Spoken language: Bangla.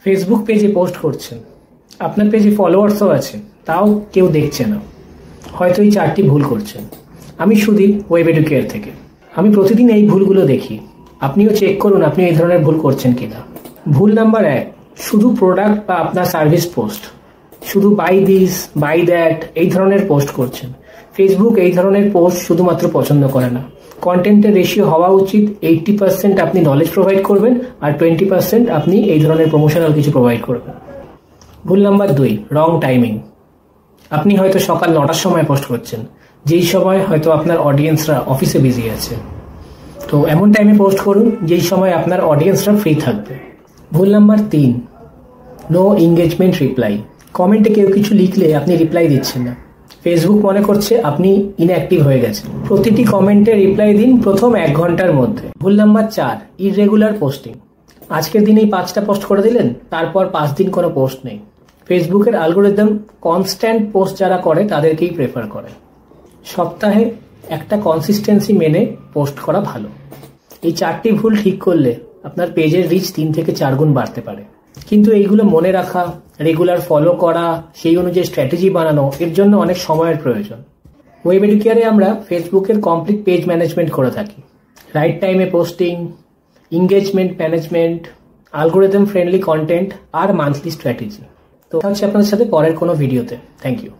ফেসবুক পেজে পোস্ট করছেন, আপনার পেজে ফলোয়ার্সও আছে, তাও কেউ দেখছে না। হয়তো এই 4টি ভুল করছেন। আমি সুদীপ, ওয়েব এডুকেয়ার থেকে। আমি প্রতিদিন এই ভুলগুলো দেখি। আপনিও চেক করুন আপনি এই ধরনের ভুল করছেন কিনা। ভুল নাম্বার 1, শুধু প্রোডাক্ট বা আপনার সার্ভিস পোস্ট, শুধু বাই দিস বাই দ্যাট এই ধরনের পোস্ট করছেন। ফেসবুক এই ধরনের পোস্ট শুধুমাত্র পছন্দ করে না। কন্টেন্টের রেশিও হওয়া উচিত 80% আপনি নলেজ প্রোভাইড করবেন আর 20% আপনি এই ধরনের প্রমোশনাল কিছু প্রোভাইড করবেন। ভুল নাম্বার 2, রং টাইমিং। আপনি হয়তো সকাল 9টার সময় পোস্ট করছেন, যেই সময় হয়তো আপনার অডিয়েন্সরা অফিসে বিজি আছে। তো এমন টাইমে পোস্ট করুন যেই সময় আপনার অডিয়েন্সরা ফ্রি থাকবে। ভুল নাম্বার 3, নো এঙ্গেজমেন্ট রিপ্লাই। কমেন্টে কেউ কিছু লিখলে আপনি রিপ্লাই দিচ্ছেন না। ফেসবুক মনে করছে আপনি ইনঅ্যাক্টিভ হয়ে গেছেন। প্রতিটি কমেন্টে রিপ্লাই দিন প্রথম 1 ঘন্টার মধ্যে। ভুল নাম্বার 4, ইররেগুলার পোস্টিং। আজকের দিনেই 5টা পোস্ট করে দিলেন, তারপর 5 দিন কোনো পোস্ট নেই। ফেসবুকের অ্যালগরিদম কনস্ট্যান্ট পোস্ট যারা করে তাদেরকেই প্রেফার করে। সপ্তাহে একটা কনসিস্টেন্সি মেনে পোস্ট করা ভালো। এই 4টি ভুল ঠিক করলে আপনার পেজের রিচ 3 থেকে 4 গুণ বাড়তে পারে। কিন্তু এইগুলো মনে রাখা, রেগুলার ফলো করা, সেই অনুযায়ী স্ট্র্যাটেজি বানানো, এর জন্য অনেক সময়ের প্রয়োজন। ওয়েব এডুকেয়ারে আমরা ফেসবুকের কমপ্লিট পেজ ম্যানেজমেন্ট করে থাকি। রাইট টাইমে posting, engagement management, algorithm friendly content আর মান্থলি স্ট্র্যাটেজি। তো হচ্ছে আপনাদের সাথে পরের কোনো ভিডিওতে। Thank you.